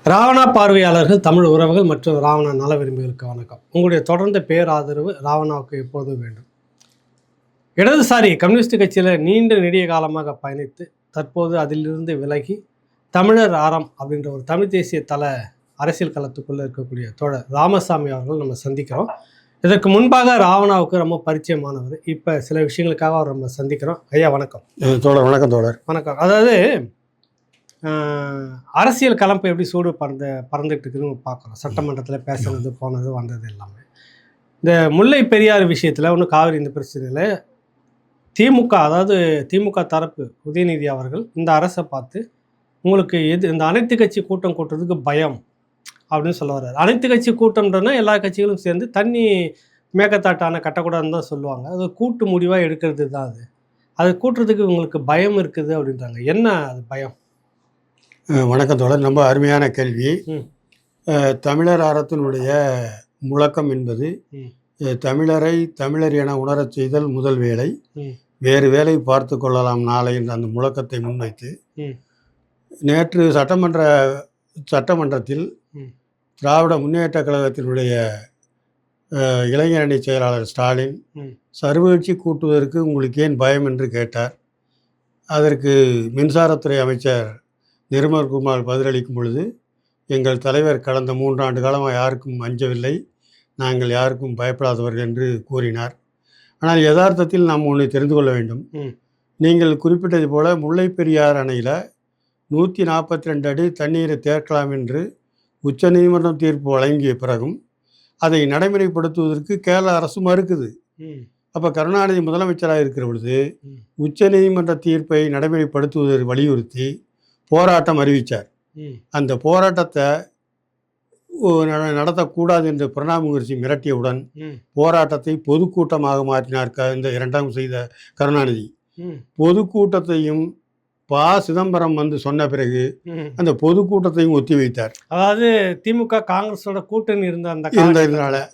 ராவணா பார்வையாளர்கள், தமிழ் உறவுகள் மற்றும் ராவணா நல விரும்பிகளுக்கு வணக்கம். உங்களுடைய தொடர்ந்த பேராதரவு ராவணாவுக்கு எப்போதும் வேண்டும். இடதுசாரி கம்யூனிஸ்ட் கட்சியில் நீண்ட நெடிய காலமாக பயணித்து தற்போது அதிலிருந்து விலகி தமிழர் ஆரம் அப்படின்ற ஒரு தமிழ் தேசிய தல அரசியல் களத்துக்குள்ளே இருக்கக்கூடிய தோழர் ராமசாமி அவர்கள் நம்ம சந்திக்கிறோம். இதற்கு முன்பாக ராவணாவுக்கு ரொம்ப பரிச்சயமானவர். இப்போ சில விஷயங்களுக்காக அவர் நம்ம சந்திக்கிறோம். ஐயா வணக்கம். தோழர் வணக்கம். தோழர் வணக்கம். அதாவது அரசியல் கலப்பு எப்படி சூடு பறந்துட்டு இருக்குதுன்னு பார்க்குறோம். சட்டமன்றத்தில் பேசுறது போனது வந்தது எல்லாமே. இந்த முல்லை பெரியார் விஷயத்தில் ஒன்றும் காவிரி இந்த பிரச்சனையில் திமுக, அதாவது திமுக தரப்பு உதயநிதி அவர்கள் இந்த அரசை பார்த்து உங்களுக்கு இந்த அனைத்து கட்சி கூட்டம் கூட்டுறதுக்கு பயம் அப்படின்னு சொல்ல வர்றாரு. அனைத்து கட்சி கூட்டம்ன்றனா எல்லா கட்சிகளும் சேர்ந்து தண்ணி மேகத்தாட்டான கட்டக்கூடாதுன்னு தான் சொல்லுவாங்க. அது கூட்டு முடிவாக எடுக்கிறது தான். அது கூட்டுறதுக்கு உங்களுக்கு பயம் இருக்குது அப்படின்றாங்க. என்ன அது பயம்? வணக்கம் தோழர். ரொம்ப அருமையான கேள்வி. தமிழர் ஆரத்தினுடைய முழக்கம் என்பது தமிழரை தமிழர் என உணரச் செய்தல் முதல் வேலை, வேறு வேலை பார்த்து கொள்ளலாம் நாளை என்ற அந்த முழக்கத்தை முன்வைத்து நேற்று சட்டமன்றத்தில் திராவிட முன்னேற்ற கழகத்தினுடைய இளைஞரணி செயலாளர் ஸ்டாலின் சர்வகட்சி கூட்டுவதற்கு உங்களுக்கு ஏன் பயம் என்று கேட்டார். அதற்கு மின்சாரத்துறை அமைச்சர் நிர்மல்குமார் பதிலளிக்கும் பொழுது, எங்கள் தலைவர் கடந்த 3 ஆண்டு காலமாக யாருக்கும் அஞ்சவில்லை, நாங்கள் யாருக்கும் பயப்படாதவர்கள் என்று கூறினார். ஆனால் யதார்த்தத்தில் நாம் ஒன்றை தெரிந்து கொள்ள வேண்டும். நீங்கள் குறிப்பிட்டது போல முல்லை பெரியார் அணையில் 142 அடி தண்ணீரை தேக்கலாம் என்று உச்சநீதிமன்றம் தீர்ப்பு வழங்கிய பிறகும் அதை நடைமுறைப்படுத்துவதற்கு கேரள அரசு மறுக்குது. அப்போ கருணாநிதி முதலமைச்சராக இருக்கிற பொழுது உச்சநீதிமன்ற தீர்ப்பை நடைமுறைப்படுத்துவதை வலியுறுத்தி போராட்டம் அறிவித்தார். அந்த போராட்டத்தை நடத்தக்கூடாது என்று பிரணாப் முகர்ஜி மிரட்டியவுடன் போராட்டத்தை பொதுக்கூட்டமாக மாற்றினார் இந்த 2ஆம் செய்த கருணாநிதி. பொதுக்கூட்டத்தையும் சிதம்பரம் வந்து சொன்ன பிறகு அந்த பொதுக்கூட்டத்தையும் ஒத்தி வைத்தார். அதாவது திமுக காங்கிரஸோட கூட்டணி இருந்ததுனால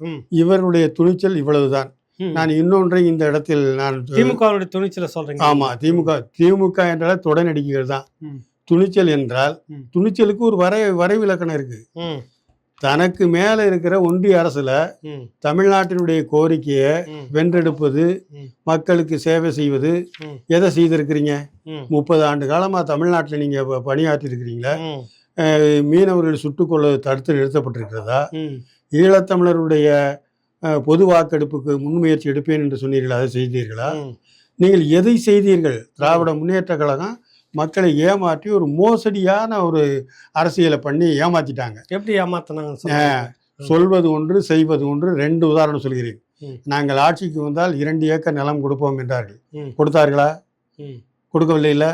இவருடைய துணிச்சல் இவ்வளவுதான். நான் இன்னொன்றை இந்த இடத்தில் நான் திமுகவுடைய துணிச்சலை சொல்றேன். ஆமா, திமுக என்றால் தொடநடிக்கைகள் தான். துணிச்சல் என்றால் துணிச்சலுக்கு ஒரு வரைவிலக்கணம் இருக்கு. தனக்கு மேல இருக்கிற ஒன்றிய அரசுல தமிழ்நாட்டினுடைய கோரிக்கையை வென்றெடுப்பது, மக்களுக்கு சேவை செய்வது, எதை செய்திருக்கிறீங்க? 30 ஆண்டு காலமா தமிழ்நாட்டில் நீங்க பணியாற்றி இருக்கிறீங்களா? மீனவர்கள் சுட்டுக்கொள்ள தடுத்து நிறுத்தப்பட்டிருக்கிறதா? ஈழத்தமிழருடைய பொது வாக்கெடுப்புக்கு முன்முயற்சி எடுப்பேன் என்று சொன்னீர்கள், அதை செய்தீர்களா? நீங்கள் எதை செய்தீர்கள்? திராவிட முன்னேற்ற கழகம் மக்களை ஏமாற்றி ஒரு மோசடியான ஒரு அரசியலை பண்ணி ஏமாத்திட்டாங்க. எப்படி ஏமாத்தினாங்க? சொல்வது ஒன்று, செய்வது ஒன்று. 2 உதாரணம் சொல்கிறேன். நாங்கள் ஆட்சிக்கு வந்தால் 2 ஏக்கர் நிலம் கொடுப்போம் என்றார்கள். கொடுத்தார்களா? கொடுக்கவில்லை. இல்லை.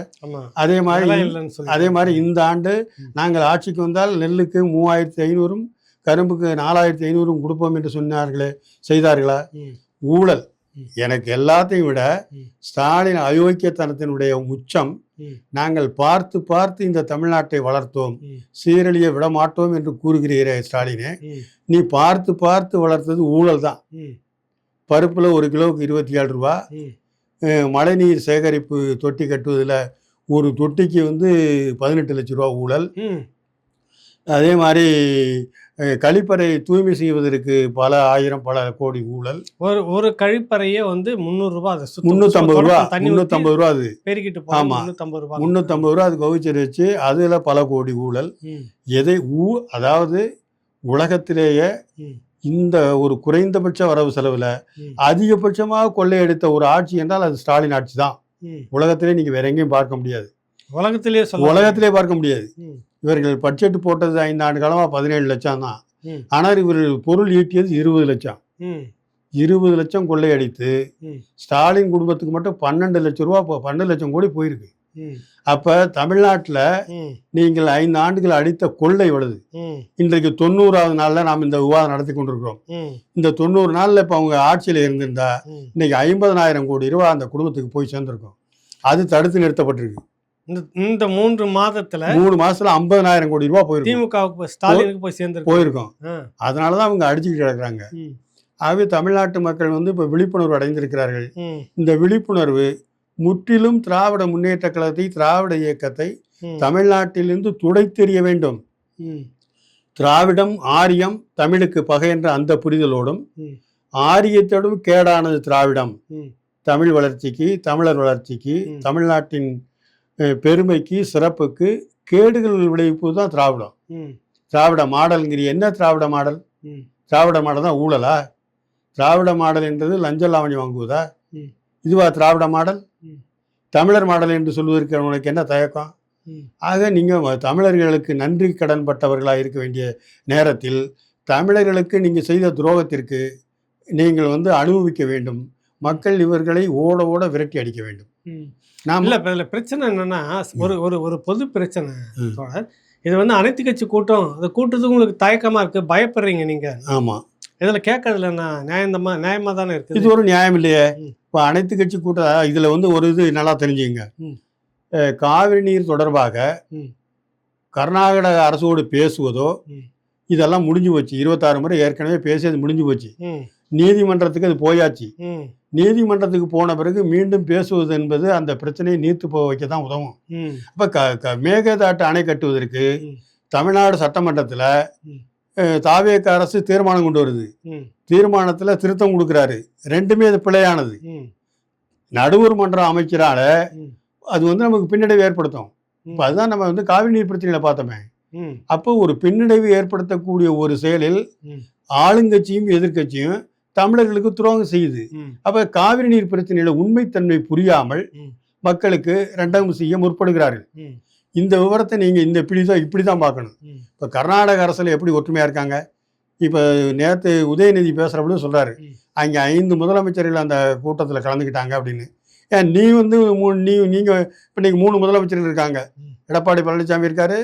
அதே மாதிரி இந்த ஆண்டு நாங்கள் ஆட்சிக்கு வந்தால் நெல்லுக்கு 3500 கரும்புக்கு 4500 கொடுப்போம் என்று சொன்னார்களே, செய்தார்களா? ஊழல். எனக்கு எல்லாத்தையும் விட ஸ்டாலின் அயோக்கியத்தனத்தினுடைய உச்சம். நாங்கள் பார்த்து பார்த்து இந்த தமிழ்நாட்டை வளர்த்தோம், சீரழிய விட மாட்டோம் என்று கூறுகிறீரே ஸ்டாலினே, நீ பார்த்து பார்த்து வளர்த்தது ஊழல் தான். பருப்புல 1 கிலோவுக்கு 27 ரூபா. மழைநீர் சேகரிப்பு தொட்டி கட்டுவதில் ஒரு தொட்டிக்கு 18 லட்சம் ரூபா ஊழல். அதே மாதிரி கழிப்பறை தூய்மை செய்வதற்கு பல ஆயிரம் பல கோடி ஊழல். ஒரு கழிப்பறையே 300 ரூபாய், 350 ரூபா, 350 ரூபா. அது ஆமா, 350 ரூபா. அது கவுச்சர் வச்சு அதுல பல கோடி ஊழல். அதாவது உலகத்திலேயே இந்த ஒரு குறைந்தபட்ச வரவு செலவுல அதிகபட்சமாக கொள்ளையடித்த ஒரு ஆட்சி என்றால் அது ஸ்டாலின் ஆட்சி தான். உலகத்திலே நீங்க வேற எங்கேயும் பார்க்க முடியாது. உலகத்திலே பார்க்க முடியாது. இவர்கள் பட்ஜெட் போட்டது 5 ஆண்டு காலமா 17 லட்சம் தான். ஆனால் இவர்கள் பொருள் ஈட்டியது 20 லட்சம். 20 லட்சம் கொள்ளையடித்து ஸ்டாலின் குடும்பத்துக்கு மட்டும் 12 லட்சம் ரூபா, 12 லட்சம் கோடி போயிருக்கு. அப்ப தமிழ்நாட்டுல நீங்கள் 5 ஆண்டுகள் அடித்த கொள்ளை எவ்வளவு? இன்றைக்கு 90வது நாள்ல நாம் இந்த விவாதம் நடத்தி கொண்டிருக்கிறோம். இந்த 90 நாள்ல இப்ப அவங்க ஆட்சியில இருந்திருந்தா இன்னைக்கு 50,000 கோடி ரூபாய் அந்த குடும்பத்துக்கு போய் சேர்ந்திருக்கும். அது தடுத்து நிறுத்தப்பட்டிருக்கு. இந்த 3 மாதத்துல 3 மாசத்துல 50,000 கோடி ரூபாய் போயிருக்கும். திமுக ஸ்டாலினுக்கு போயிருக்கும். அதனாலதான் அவங்க அடிச்சுக்கிட்டு கிடக்குறாங்க. ஆகவே தமிழ்நாட்டு மக்கள் இப்ப விழிப்புணர்வு அடைந்திருக்கிறார்கள். இந்த விழிப்புணர்வு முற்றிலும் திராவிட முன்னேற்ற கழகத்தை, திராவிட இயக்கத்தை தமிழ்நாட்டிலிருந்து துடைத்தெறிய வேண்டும். திராவிடம் ஆரியம் தமிழுக்கு பகை என்ற அந்த புரிதலோடும் ம். ஆரியத்தோடும் கேடானது திராவிடம், ம். தமிழ் வளர்ச்சிக்கு, தமிழர் வளர்ச்சிக்கு, ம். தமிழ்நாட்டின் பெருமைக்கு, சிறப்புக்கு கேடுகள் விளைவிப்பு தான் திராவிடம். ம். திராவிட மாடல்ங்கிற என்ன திராவிட மாடல்? ம். திராவிட மாடல் தான் ஊழலா? திராவிட மாடல் என்றது லஞ்ச லாவணி வாங்குவதா? ம். இதுவா திராவிட மாடல்? ம். தமிழர் மாடல் என்று சொல்வதற்கு உனக்கு என்ன தயக்கம்? ம். ஆக நீங்கள் தமிழர்களுக்கு நன்றி கடன் பட்டவர்களாக இருக்க வேண்டிய நேரத்தில் தமிழர்களுக்கு நீங்கள் செய்த துரோகத்திற்கு நீங்கள் அனுபவிக்க வேண்டும். மக்கள் இவர்களை ஓட ஓட விரட்டி அடிக்க வேண்டும். ம். நாம் இல்ல இப்ப இதுல பிரச்சனை என்னன்னா, ஒரு ஒரு ஒரு பொது பிரச்சனை ம். தோழர். இது அனைத்து கட்சி கூட்டம். அது கூட்டத்துக்கு உங்களுக்கு தயக்கமா இருக்கு, பயப்படுறீங்க நீங்க. ஆமாம், இதுல கேட்கறதுல என்ன நியாயமா தானே இருக்குது. இது ஒரு நியாயம் இல்லையே. ம். இப்போ அனைத்து கட்சி கூட்டம் இதில் ஒரு இது நல்லா தெரிஞ்சுங்க. ம். காவிரி நீர் தொடர்பாக ம். கர்நாடக அரசோடு பேசுவதோ ம். இதெல்லாம் முடிஞ்சு போச்சு. 26 முறை ஏற்கனவே பேசி அது முடிஞ்சு போச்சு. ம். நீதிமன்றத்துக்கு அது போயாச்சு. ம். நீதிமன்றத்துக்கு போன பிறகு மீண்டும் பேசுவது என்பது அந்த பிரச்சனையை நீர்த்து போக வைக்க தான் உதவும். ம். அப்போ மேகதாட்டு அணை கட்டுவதற்கு ம். தமிழ்நாடு சட்டமன்றத்தில் ம். தாவேக அரசு தீர்மானம் கொண்டு வருது. ம். தீர்மானத்தில் திருத்தம் கொடுக்குறாரு. ரெண்டுமே அது பிழையானது. ம். நடுவர் மன்ற அமைச்சரால ம். அது நமக்கு பின்னடைவு ஏற்படுத்தும். ம். இப்போ அதுதான் நம்ம காவிரி நீர் பிரச்சனையில் பார்த்தோமே. ம். அப்போ ஒரு பின்னடைவு ஏற்படுத்தக்கூடிய ஒரு செயலில் ம். ஆளுங்கட்சியும் எதிர்க்கட்சியும் தமிழர்களுக்கு துரோகம் செய்யுது. ம். அப்போ காவிரி நீர் பிரச்சனையில் உண்மைத்தன்மை புரியாமல் ம். மக்களுக்கு ரெண்டாம் செய்ய முற்படுகிறார்கள். ம். இந்த விவரத்தை நீங்கள் இப்படி தான் பார்க்கணும். ம். இப்போ கர்நாடக அரசில் எப்படி ஒற்றுமையாக இருக்காங்க? இப்போ நேற்று உதயநிதி பேசுகிறப்படியும் சொல்கிறாரு, ம். அங்கே 5 முதலமைச்சர்கள் அந்த கூட்டத்தில் கலந்துக்கிட்டாங்க அப்படின்னு. ஏன் நீ நீங்கள் இப்போ நீங்கள் 3 முதலமைச்சர்கள் இருக்காங்க. ம். எடப்பாடி பழனிசாமி இருக்காரு,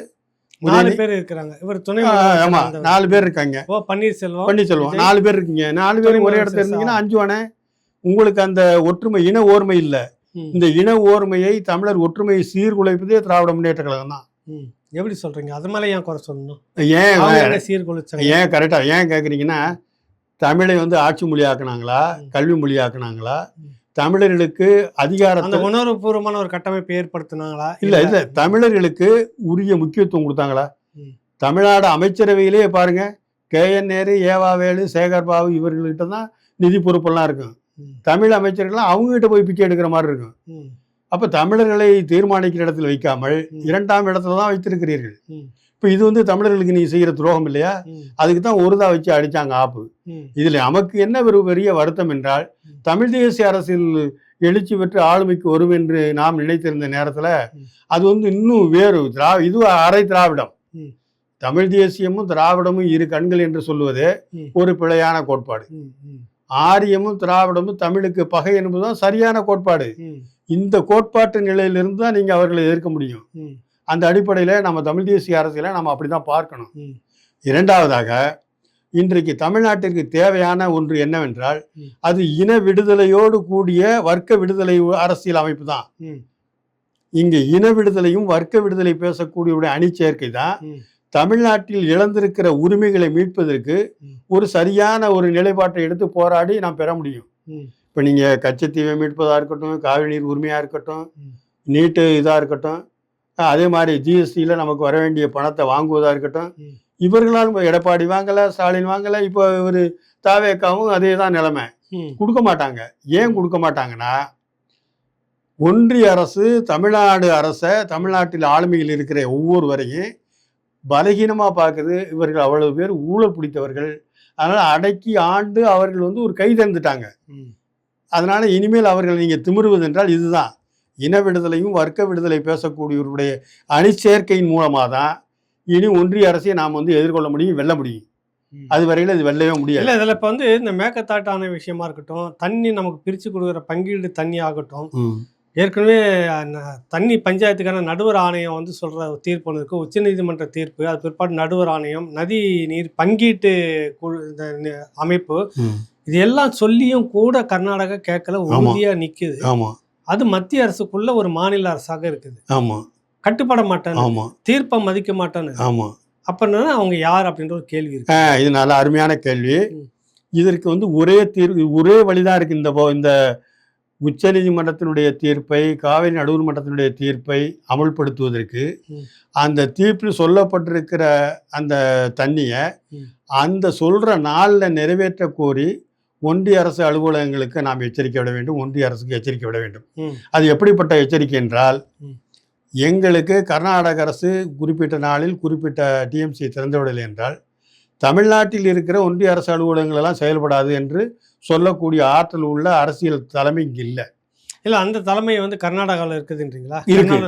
4 பேர் இருக்கிறாங்க. இவர் துணை ஆமா 4 பேர் இருக்காங்க. ஓ பன்னீர்செல்வம் 4 பேர் இருக்கீங்க. 4 பேரும் ஒரே இடத்துல இருந்தீங்கன்னா 5 வானே. உங்களுக்கு அந்த ஒற்றுமை இன ஓர்மை இல்லை. ம். இந்த இன ஓர்மையை தமிழர் ஒற்றுமையை சீர்குலைப்பதே திராவிட முன்னேற்ற கழகம் தான். ம். எப்படி சொல்றீங்க? அது மேல ஏன் குறை சொல்லணும்? ஏன் சீர்குலைச்சாங்க? ஏன் கரெக்டா ஏன் கேட்குறீங்கன்னா, தமிழை ஆட்சி மொழியாக்குனாங்களா, கல்வி மொழியாக்குனாங்களா, ம். தமிழர்களுக்கு அதிகாரத்தை அந்த உணர்வுபூர்வமான ஒரு கட்டமைப்பை ஏற்படுத்தினாங்களா? இல்ல தமிழர்களுக்கு உரிய முக்கியத்துவம் கொடுத்தாங்களா? ம். தமிழ்நாடு அமைச்சரவையிலே பாருங்க, KN நேரு, ஏவாவேலு, சேகர் பாபு இவர்கள்கிட்ட தான் நிதி பொறுப்பெல்லாம் இருக்கும். ம். தமிழ் அமைச்சர்கள்லாம் அவங்ககிட்ட போய் பிச்சை எடுக்கிற மாதிரி இருக்கும். ம். அப்போ தமிழர்களை தீர்மானிக்கிற இடத்துல வைக்காமல் ம். 2ஆம் இடத்துல தான் வைத்திருக்கிறீர்கள். ம். இப்போ இது தமிழர்களுக்கு நீ செய்கிற துரோகம் இல்லையா? ம். அதுக்கு தான் ஒருதா வச்சு அடிச்சாங்க ஆப்பு. ம். இதில் நமக்கு என்ன ஒரு பெரிய வருத்தம் என்றால், தமிழ் தேசிய அரசியல் எழுச்சி பெற்று ஆளுமைக்கு வரும் என்று நாம் நினைத்திருந்த நேரத்தில் அது இன்னும் வேறு இது அரை திராவிடம். ம். தமிழ் தேசியமும் திராவிடமும் இரு கண்கள் என்று சொல்வதே ம். ஒரு பிழையான கோட்பாடு. ம். ம். ஆரியமும் திராவிடமும் தமிழுக்கு பகை என்பதுதான் சரியான கோட்பாடு. ம். இந்த கோட்பாட்டு நிலையிலிருந்து தான் நீங்கள் அவர்களை எதிர்க்க முடியும். ம். அந்த அடிப்படையில் நம்ம தமிழ் தேசிய அரசியலை நம்ம அப்படி தான் பார்க்கணும். ம். இரண்டாவதாக, இன்றைக்கு தமிழ்நாட்டிற்கு தேவையான ஒன்று என்னவென்றால், ம். அது இன விடுதலையோடு கூடிய வர்க்க விடுதலை அரசியல் அமைப்பு தான். ம். இங்கே இன விடுதலையும் வர்க்க விடுதலை பேசக்கூடிய அணிச்சேர்க்கை தான் ம். தமிழ்நாட்டில் இழந்திருக்கிற உரிமைகளை மீட்பதற்கு ம். ஒரு சரியான ஒரு நிலைப்பாட்டை எடுத்து போராடி நாம் பெற முடியும். ம். இப்போ நீங்கள் கச்சத்தீவை மீட்பதாக இருக்கட்டும், காவிரி நீர் உரிமையாக இருக்கட்டும், ம். நீட்டு இதாக இருக்கட்டும், அதே மாதிரி GSTயில் நமக்கு வர வேண்டிய பணத்தை வாங்குவதாக இருக்கட்டும், ம். இவர்களால் எடப்பாடி வாங்கலை, ஸ்டாலின் வாங்கலை, இப்போ ஒரு தாவேக்காவும் அதே தான் நிலைமை. ம். கொடுக்க மாட்டாங்க. ஏன் கொடுக்க மாட்டாங்கன்னா, ஒன்றிய அரசு தமிழ்நாடு அரசை தமிழ்நாட்டில் ஆளுமையில் இருக்கிற ஒவ்வொருவரையும் பலகீனமாக பார்க்குது. இவர்கள் அவ்வளவு பேர் ஊழல் பிடித்தவர்கள். அதனால் அடக்கி ஆண்டு அவர்கள் ஒரு கை தந்துட்டாங்க. ம். அதனால் இனிமேல் அவர்கள் நீங்கள் திமிருவது என்றால் இதுதான். இன விடுதலையும் வர்க்க விடுதலை பேசக்கூடியவருடைய அணிச்சேர்க்கையின் மூலமாக தான் இனி ஒன்றிய அரசை நாம் எதிர்கொள்ள முடியும், வெல்ல முடியும். அது வரையில் இது வெல்லவே முடியாது. இல்லை இதில் இப்போ இந்த மேகத்தாட்டான விஷயமா இருக்கட்டும், தண்ணி நமக்கு பிரித்து கொடுக்குற பங்கீடு தண்ணி ஆகட்டும், ஏற்கனவே தண்ணி பஞ்சாயத்துக்கான நடுவர் ஆணையம் சொல்கிற தீர்ப்பு ஒன்று இருக்குது. உச்சநீதிமன்ற தீர்ப்பு, அது பிற்பாடு நடுவர் ஆணையம், நதி நீர் பங்கீட்டு குழு இந்த அமைப்பு, இது எல்லாம் சொல்லியும் கூட கர்நாடகா கேட்கல, உறுதியாக நிற்குது. ஆமாம், அது மத்திய அரசுக்குள்ள ஒரு மாநில அரசாக இருக்குது. ஆமாம், கட்டுப்பட மாட்டேன்னு, ஆமாம், தீர்ப்பை மதிக்க மாட்டேன்னு. ஆமாம். அப்படின்னா அவங்க யார் அப்படின்ற ஒரு கேள்வி இருக்கு. இது நல்ல அருமையான கேள்வி. இதற்கு ஒரே தீர்வு, ஒரே வழிதான் இருக்கு. இந்த உச்சநீதிமன்றத்தினுடைய தீர்ப்பை, காவிரி நடுவர் மன்றத்தினுடைய தீர்ப்பை அமல்படுத்துவதற்கு அந்த தீர்ப்பில் சொல்லப்பட்டிருக்கிற அந்த தண்ணியை அந்த சொல்கிற நாளில் நிறைவேற்ற கோரி ஒன்றிய அரசு அலுவலகங்களுக்கு நாம் எச்சரிக்கை விட வேண்டும், ஒன்றிய அரசுக்கு எச்சரிக்கை விட வேண்டும். அது எப்படிப்பட்ட எச்சரிக்கை என்றால், எங்களுக்கு கர்நாடக அரசு குறிப்பிட்ட நாளில் குறிப்பிட்ட டிஎம்சியை திறந்துவிடலை என்றால் தமிழ்நாட்டில் இருக்கிற ஒன்றிய அரசு அலுவலகங்கள் எல்லாம் செயல்படாது என்று சொல்லக்கூடிய ஆற்றல் உள்ள அரசியல் தலைமை இங்கே இல்லை. இல்லை, அந்த தலைமை வந்து கர்நாடகாவில் இருக்குதுன்றீங்களா?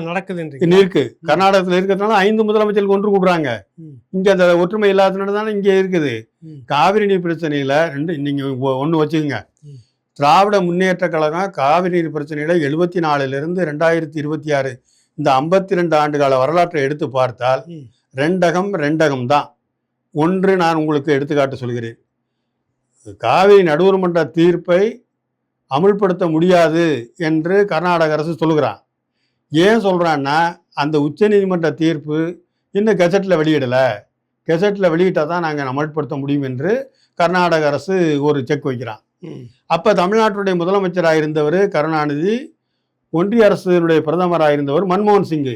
நடக்குதுன்றீங்க. இருக்கு. கர்நாடகத்தில் இருக்கிறதுனால 5 முதலமைச்சர்கள் ஒன்று கூடுறாங்க. இங்கே அந்த ஒற்றுமை இல்லாதனால தானே இங்கே இருக்குது. காவிரி நீர் பிரச்சனையில் நீங்கள் ஒன்று வச்சுக்கோங்க. திராவிட முன்னேற்ற கழகம் காவிரி நீர் பிரச்சனையில் 74 2026 இந்த 52 ஆண்டுகால வரலாற்றை எடுத்து பார்த்தால் ரெண்டகம் தான். ஒன்று நான் உங்களுக்கு எடுத்துக்காட்டு சொல்கிறேன். காவிரி நடுவர் மன்ற தீர்ப்பை அமுல்படுத்த முடியாது என்று கர்நாடக அரசு சொல்கிறான். ஏன் சொல்கிறான்னா, அந்த உச்சநீதிமன்ற தீர்ப்பு இன்னும் கெசட்டில் வெளியிடலை. கெசட்டில் வெளியிட்டால் தான் நாங்கள் அமல்படுத்த முடியும் என்று கர்நாடக அரசு ஒரு செக் வைக்கிறான். அப்போ தமிழ்நாட்டுடைய முதலமைச்சராக இருந்தவர் கருணாநிதி, ஒன்றிய அரசுடைய பிரதமராக இருந்தவர் மன்மோகன் சிங்.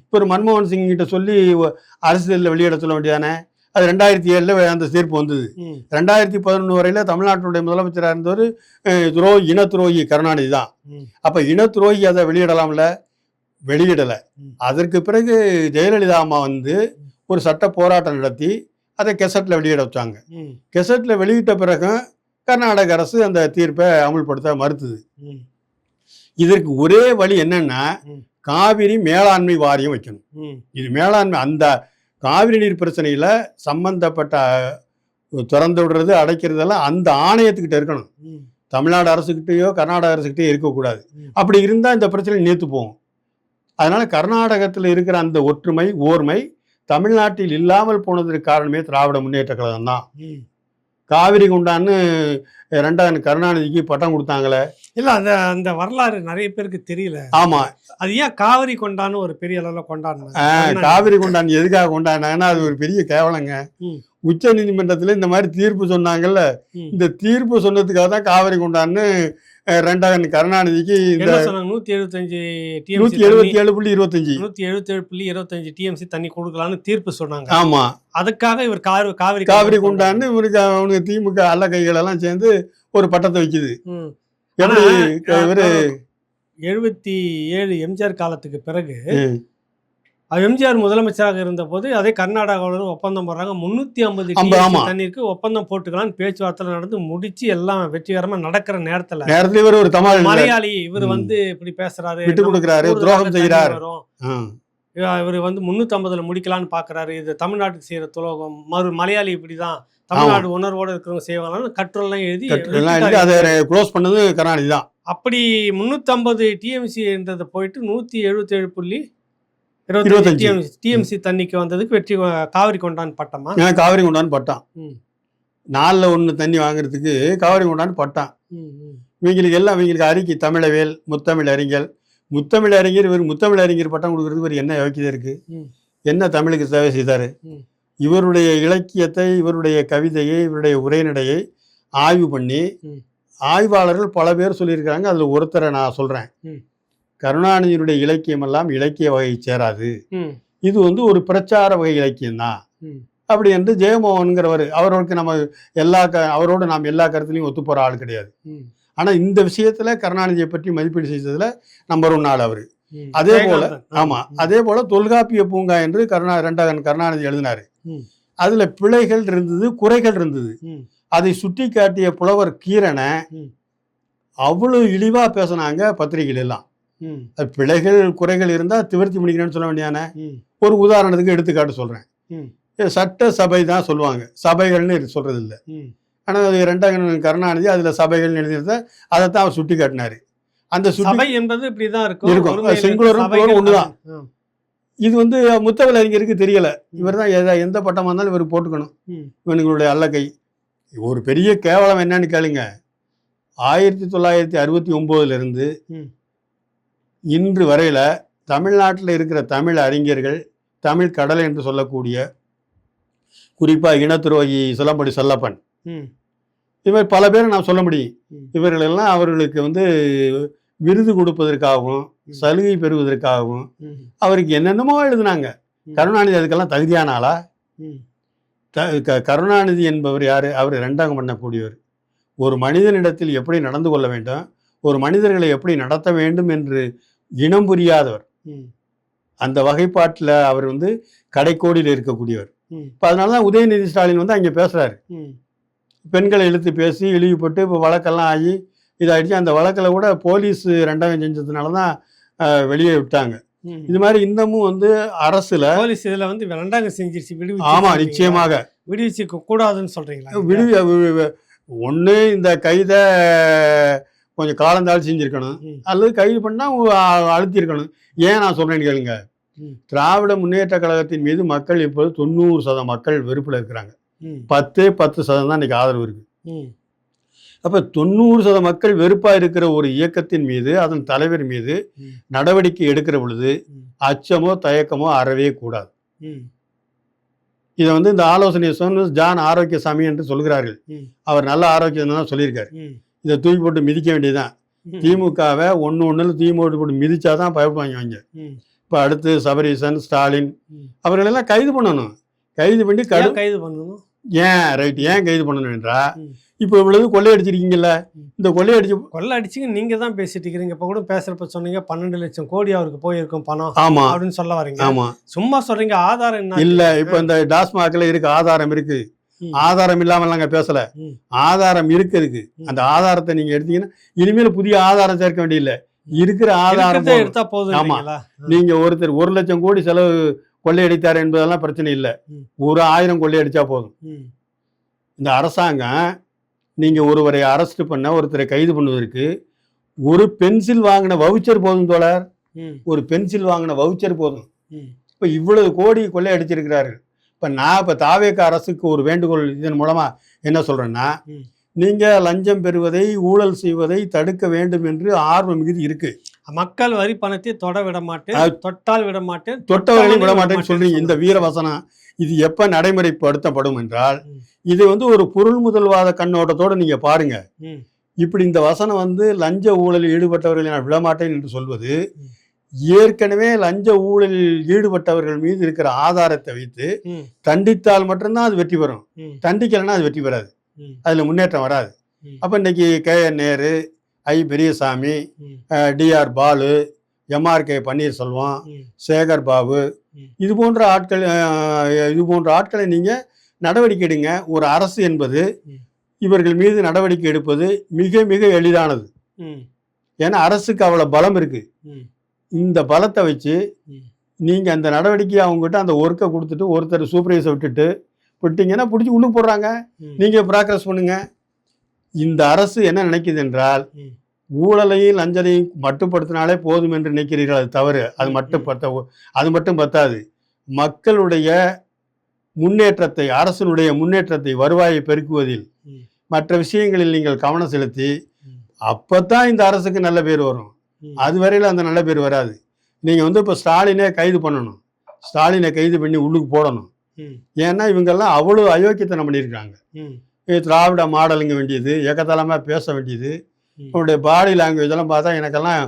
இப்போ மன்மோகன் சிங் கிட்ட சொல்லி அரசியலில் வெளியிட சொல்ல வேண்டியதானே? அது 2007 அந்த தீர்ப்பு வந்தது. 2011 வரையில் தமிழ்நாட்டுடைய முதலமைச்சராக இருந்தவர் இன துரோகி கருணாநிதி தான். அப்போ இன துரோகி அதை வெளியிடலாம்ல, வெளியிடலை. அதற்கு பிறகு ஜெயலலிதா அம்மா வந்து ஒரு சட்ட போராட்டம் நடத்தி அதை கெசட்டில் வெளியிட வச்சாங்க. கெசட்டில் வெளியிட்ட பிறகு கர்நாடக அரசு அந்த தீர்ப்பை அமுல்படுத்த மறுத்தது. இதற்கு ஒரே வழி என்னன்னா, காவிரி மேலாண்மை வாரியம் வைக்கணும். இது மேலாண்மை, அந்த காவிரி நீர் பிரச்சனையில் சம்பந்தப்பட்ட திறந்து விடுறது அடைக்கிறதெல்லாம் அந்த ஆணையத்துக்கிட்ட இருக்கணும். தமிழ்நாடு அரசுக்கிட்டேயோ கர்நாடக அரசுக்கிட்டேயோ இருக்கக்கூடாது. அப்படி இருந்தால் இந்த பிரச்சனை நீர்த்து போகும். அதனால கர்நாடகத்தில் இருக்கிற அந்த ஒற்றுமை ஓர்மை தமிழ்நாட்டில் இல்லாமல் போனதற்கு காரணமே திராவிட முன்னேற்ற கழகம் தான். காவிரி குண்டான்னு 2 கருணாநிதிக்கு பட்டம் கொடுத்தாங்களே, இல்லை, அந்த வரலாறு நிறைய பேருக்கு தெரியல. ஆமாம், அது ஏன் காவிரி கொண்டான்னு ஒரு பெரிய அளவில் கொண்டாடினாங்க? காவிரி கொண்டான் எதுக்காக கொண்டாடினாங்கன்னா, அது ஒரு பெரிய கேவலங்க. உச்ச நீதிமன்றத்தில் இந்த மாதிரி தீர்ப்பு சொன்னாங்கல்ல, இந்த தீர்ப்பு சொன்னதுக்காக தான் காவிரி கொண்டான்னு 2 கருணாநிதிக்கு 177.25 டிஎம்சி தண்ணி கொடுக்கலான்னு தீர்ப்பு சொன்னாங்க. ஆமா, அதுக்காக இவர் காவிரி கொண்டான்னு இவருக்கு அவனுக்கு திமுக அல்ல கைகள் எல்லாம் சேர்ந்து ஒரு பட்டத்தை வைக்குது. இவரு 77 எம்ஜிஆர் காலத்துக்கு பிறகு எம்ஜிஆர் முதலமைச்சராக இருந்த போது அதே கர்நாடகாவில் ஒப்பந்தம் போடுறாங்க. 350 தண்ணீருக்கு ஒப்பந்தம் போட்டுக்கலான்னு பேச்சுவார்த்தை நடந்து முடிச்சு எல்லாம் வெற்றிகரமா நடக்கிற நேரத்துல இவர் ஒரு மலையாளி இவர் வந்து இப்படி பேசுறாரு, விட்டு கொடுக்குறாரு, துரோகம் செய்யறாரு. இவர் வந்து 350 முடிக்கலான்னு பாக்குறாரு. இது தமிழ்நாட்டுக்கு செய்யற துரோகம். மலையாளி இப்படிதான் தமிழ்நாடு உணர்வோடு இருக்கிறவங்க செய்வாங்க கட்டுரெல்லாம் எழுதி அதை க்ளோஸ் பண்ணது கருணாநிதி தான். அப்படி 350 டிஎம்சி என்றதை போயிட்டு 177.25 டிஎம்சி தண்ணிக்கு வந்ததுக்கு வெற்றி காவிரி கொண்டான் பட்டமா? காவிரி கொண்டான் பட்டம். 4ல் 1 தண்ணி வாங்குறதுக்கு காவிரி கொண்டான் பட்டம். இவங்களுக்கு எல்லாம் இவங்களுக்கு அறிக்கை தமிழவேல் முத்தமிழ் அறிஞர் இவர் முத்தமிழ் அறிஞர் பட்டம் கொடுக்கறதுக்கு இவர் என்ன யோக்கியதை இருக்கு? என்ன தமிழுக்கு சேவை செய்தாரு? இவருடைய இலக்கியத்தை, இவருடைய கவிதையை, இவருடைய உரைநடையை ஆய்வு பண்ணி ஆய்வாளர்கள் பல பேர் சொல்லியிருக்கிறாங்க. அதில் ஒருத்தரை நான் சொல்கிறேன். கருணாநிதியினுடைய இலக்கியம் எல்லாம் இலக்கிய வகையை சேராது, இது வந்து ஒரு பிரச்சார வகை இலக்கியம்தான் அப்படி என்று ஜெயமோகன்கிறவர், அவருக்கு நம்ம அவரோடு நாம் எல்லா கருத்துலையும் ஒத்து போகிற ஆள் கிடையாது. ஆனால் இந்த விஷயத்தில் கருணாநிதியை பற்றி மதிப்பீடு செய்ததில் நம்பர் 1 ஆள் அவர். அதே போல அதே போல தொல்காப்பிய பூங்கா என்று 2 கருணாநிதி எழுதினாரு. அதுல பிழைகள் இருந்தது, குறைகள் இருந்தது. அதை சுட்டி காட்டிய புலவர் கீரனை அவ்வளவு இழிவா பேசினாங்க பத்திரிகைகள் எல்லாம். பிழைகள் குறைகள் இருந்தா திவர்த்தி முடிக்கணும்னு சொல்ல வேண்டியான ஒரு உதாரணத்துக்கு எடுத்துக்காட்டு சொல்றேன். சட்ட சபை தான் சொல்லுவாங்க, சபைகள்னு சொல்றது இல்லை. ஆனா அது 2 கருணாநிதி அதுல சபைகள்னு எழுதியிருந்த அதைத்தான் அவர் சுட்டி காட்டினாரு. அந்த சபை என்பது இப்படிதான் இருக்கும், சிங்குலரும் ஒண்ணுதான். இது வந்து முத்தமிழ் அறிஞருக்கு தெரியல. இவர் தான் எந்த பட்டமா இருந்தாலும் இவர் போட்டுக்கணும், இவனுங்களுடைய அல்லக்கை. ஒரு பெரிய கேவலம் என்னன்னு கேளுங்க. 1969 இன்று வரையில தமிழ்நாட்டில் இருக்கிற தமிழ் அறிஞர்கள், தமிழ் கடல் என்று சொல்லக்கூடிய குறிப்பா இனத்துரோகி சிலம்படி செல்லப்பன், இது மாதிரி பல பேரை நான் சொல்ல முடியும். ம். இவர்கள் எல்லாம் அவர்களுக்கு வந்து விருது கொடுப்பதற்காகவும் சலுகை பெறுவதற்காகவும் ம். அவருக்கு என்னென்னமோ எழுதுனாங்க. ம். கருணாநிதி அதுக்கெல்லாம் தகுதியான ஆளா? ம். கருணாநிதி என்பவர் யாரு? அவர் ரெண்டாங்கம் பண்ணக்கூடியவர். ஒரு மனிதனிடத்தில் எப்படி நடந்து கொள்ள வேண்டும், ஒரு மனிதர்களை எப்படி நடத்த வேண்டும் என்று இனம் புரியாதவர். ம். அந்த வகைப்பாட்டில் அவர் வந்து கடைக்கோடியில் இருக்கக்கூடியவர். ம். இப்போ அதனால தான் உதயநிதி ஸ்டாலின் வந்து அங்கே பேசுகிறாரு. ம். பெண்களை இழுத்து பேசி இழிவுபட்டு இப்போ வழக்கெல்லாம் ஆகி இதாகிடுச்சு. அந்த வழக்கில் கூட போலீஸ் ரெண்டாங்கம் செஞ்சதுனால தான் வெளியே விட்டாங்க. ம். இது மாதிரி இன்னமும் வந்து அரசுல போலீஸ் இதுல வந்து ரெண்டாங்க செஞ்சிருச்சு ஆமா நிச்சயமாக விடுவிச்சுக்க கூடாதுன்னு சொல்றீங்களா? விடுவி ஒன்று இந்த கைதை கொஞ்சம் காலந்தாழ்ச்சி செஞ்சுருக்கணும், ம். அல்லது கைது பண்ணால் அழுத்தியிருக்கணும். ஏன் நான் சொல்கிறேன்னு கேளுங்க. ம். திராவிட முன்னேற்ற கழகத்தின் மீது மக்கள் இப்போது 90% மக்கள் வெறுப்பில் இருக்கிறாங்க. ம். 10% தான் இன்றைக்கி ஆதரவு இருக்குது. ம். அப்போ 90% மக்கள் வெறுப்பாக இருக்கிற ஒரு இயக்கத்தின் மீது அதன் தலைவர் மீது ம். நடவடிக்கை எடுக்கிற பொழுது ம். அச்சமோ தயக்கமோ அறவே கூடாது. ம். இதை வந்து இந்த ஆலோசனையை சொன்ன ஜான் ஆரோக்கியசாமி என்று சொல்கிறார்கள். ம். அவர் நல்ல ஆரோக்கியம் தான் சொல்லியிருக்காரு. ம். இதை தூக்கி போட்டு மிதிக்க வேண்டியதுதான். ம். திமுகவை ஒன்றில் தூக்கி போட்டு மிதிச்சாதான் பயப்படுவாங்க அவங்க. ம். இப்போ அடுத்து சபரீசன், ஸ்டாலின் ம். அவர்களெல்லாம் கைது பண்ணணும். கைது பண்ணி ஏன் கைது பண்ணணும்? ஏன் கைது பண்ணணும் என்றா, ம். இப்போ இவ்வளவு கொள்ளையடிச்சிருக்கீங்கல்ல, ம். இந்த கொள்ளையடிச்சு கொள்ளை அடிச்சுங்க நீங்க தான் பேசிட்டு இருக்கிறீங்க. இப்ப கூட பேசுறப்ப சொன்னீங்க 12 லட்சம் கோடி அவருக்கு போயிருக்கும் பணம் ஆமா அப்படின்னு சொல்ல வரீங்க. ஆமா சும்மா சொல்றீங்க, ஆதாரம் என்ன? இல்ல இப்போ இந்த டாஸ்மாக்ல இருக்கு, ஆதாரம் இருக்கு. ம். ஆதாரம் இல்லாமல் நாங்க பேசல, ம். ஆதாரம் இருக்கு. ம். அந்த ஆதாரத்தை நீங்க எடுத்தீங்கன்னா இனிமேல் புதிய ஆதாரம் சேர்க்க வேண்டியதில்லை. இருக்கிற ஆதாரம் இருக்கிறத போதும். எடுத்தா போதும் ஆமா. இல்லைங்களா? நீங்க ஒருத்தர் 1 லட்சம் கோடி செலவு கொள்ளையடித்தார் என்பதெல்லாம் பிரச்சனை இல்லை. ம். ஒரு 1000 கொள்ளையடிச்சா போதும். ம். இந்த அரசாங்கம் நீங்க ஒருவரை அரெஸ்ட் பண்ண, ஒருத்தரை கைது பண்ணுவதற்கு ஒரு பென்சில் வாங்கின வவுச்சர் போதும் தோழர். ம். ஒரு பென்சில் வாங்கின வவுச்சர் போதும். ம். இப்போ இவ்வளவு கோடி கொள்ளையடிச்சிருக்கிறார்கள். இப்போ தாவேக அரசுக்கு ஒரு வேண்டுகோள் இதன் மூலமா என்ன சொல்றேன்னா, ம். நீங்க லஞ்சம் பெறுவதை, ஊழல் செய்வதை தடுக்க வேண்டும் என்று ஆர்வம் மிகுதி இருக்கு. மக்கள் வரி பணத்தை தொட விட மாட்டேன், தொட்டால் விட மாட்டேன், தொட்டவர்களையும் விட மாட்டேன்னு சொல்றீங்க. இந்த வீரவசனம் இது எப்ப நடைமுறைப்படுத்தப்படும் என்றால், ம். இது வந்து ஒரு பொருள் முதல்வாத கண்ணோட்டத்தோட நீங்க பாருங்க. ம். இப்படி இந்த வசனம் வந்து லஞ்ச ஊழலில் ஈடுபட்டவர்களை நான் விடமாட்டேன் என்று சொல்வது, ம். ஏற்கனவே லஞ்ச ஊழலில் ஈடுபட்டவர்கள் மீது இருக்கிற ஆதாரத்தை வைத்து ம். தண்டித்தால் மட்டும்தான் அது வெற்றி பெறும். ம். தண்டிக்கலைன்னா அது வெற்றி பெறாது, ம். அதுல முன்னேற்றம் வராது. ம். அப்ப இன்னைக்கு KN நேரு, ஐ பெரியசாமி, ம். DR பாலு, MRK பன்னீர்செல்வம், ம். சேகர் பாபு, ம். இது போன்ற ஆட்களை நீங்க நடவடிக்கை எடுங்க. ஒரு அரசு என்பது ம். இவர்கள் மீது நடவடிக்கை எடுப்பது மிக மிக எளிதானது. ம். ஏன்னா அரசுக்கு அவ்வளவு பலம் இருக்கு. ம். இந்த பலத்தை வச்சு ம். நீங்க அந்த நடவடிக்கையை அவங்ககிட்ட அந்த ஒர்க்கை கொடுத்துட்டு ஒருத்தர் சூப்பர்வைசரை விட்டீங்கன்னா பிடிச்சி உள்ளு போடுறாங்க. ம். நீங்க ப்ராக்ரஸ் பண்ணுங்க. இந்த அரசு என்ன நினைக்குது என்றால், ம். ஊழலையும் லஞ்சத்தையும் மட்டுப்படுத்தினாலே போதும் என்று நினைக்கிறீர்கள். அது தவறு. அது மட்டும் பத்தாது. மக்களுடைய முன்னேற்றத்தை, அரசனுடைய முன்னேற்றத்தை, வருவாயை பெருக்குவதில், ம். மற்ற விஷயங்களில் நீங்கள் கவனம் செலுத்தி, ம். அப்பதான் இந்த அரசுக்கு நல்ல பேர் வரும். ம். அதுவரையில் அந்த நல்ல பேர் வராது. நீங்க வந்து இப்போ ஸ்டாலினே கைது பண்ணணும், ஸ்டாலினை கைது பண்ணி உள்ளுக்கு போடணும். ம். ஏன்னா இவங்கெல்லாம் அவ்வளோ அயோக்கியத்தனம் பண்ணியிருக்காங்க. ம். திராவிட மாடலுங்க வேண்டியது, ஏகத்தலமாக பேச வேண்டியது, ம். அவனுடைய பாடி லாங்குவேஜ் எல்லாம் பார்த்தா எனக்கெல்லாம்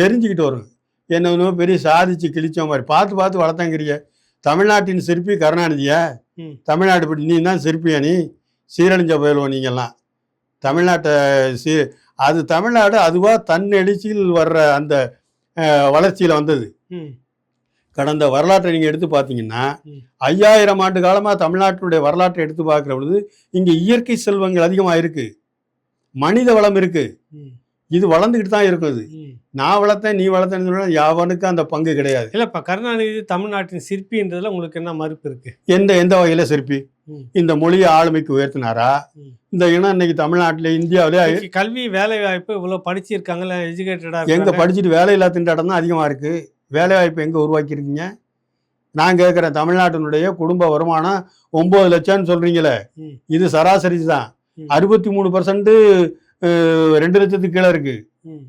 எரிஞ்சுக்கிட்டு வரும். என்ன ஒன்றும் பெரிய சாதிச்சு கிழிச்ச மாதிரி பார்த்து பார்த்து வளர்த்தங்கிறிய. தமிழ்நாட்டின் சிற்பி கருணாநிதியா? ம். தமிழ்நாடு பற்றி நீ தான் சிற்பியா? நீ சீரழிஞ்ச போயிடுவோம் நீங்கள்லாம். தமிழ்நாட்டை அது தமிழ்நாடு அதுவாக தன் எழுச்சியில் வர்ற அந்த வளர்ச்சியில் வந்தது. ம். கடந்த வரலாற்றை நீங்கள் எடுத்து பார்த்தீங்கன்னா, ம். 5000 ஆண்டு காலமாக தமிழ்நாட்டினுடைய வரலாற்றை எடுத்து பார்க்குற பொழுது இங்கே இயற்கை செல்வங்கள் அதிகமாக இருக்குது, மனித வளம் இருக்குது. ம். இது வளர்ந்துக்கிட்டு தான் இருக்குது. ம். நான் வளர்த்தேன், நீ வளர்த்தேன்னு சொன்னா யாவனுக்கும் அந்த பங்கு கிடையாது. இல்ல இப்ப கருணாநிதி தமிழ்நாட்டின் சிற்பின்றதுல உங்களுக்கு என்ன மறுப்பு இருக்கு? எந்த வகையில் சிற்பி? ம். இந்த மொழியை ஆளுமைக்கு உயர்த்தினாரா? ம். இந்த இனம் இன்னைக்கு தமிழ்நாட்டில், இந்தியாவிலே இன்னைக்கு கல்வி வேலை வாய்ப்பு இவ்வளவு படிச்சிருக்காங்கல்ல, எஜுகேட்டடா எங்கே இருக்காங்க. படிச்சுட்டு வேலையில்லா திண்டாட்டம் தான் அதிகமாக இருக்குது. வேலைவாய்ப்பு எங்கே உருவாக்கியிருக்கீங்க? நான் கேட்குறேன், தமிழ்நாட்டினுடைய குடும்ப வருமானம் 9 லட்சம்னு சொல்கிறீங்களே, ம். இது சராசரி தான். ம். 63% 2 லட்சத்துக்கு கீழே இருக்குது. ம்.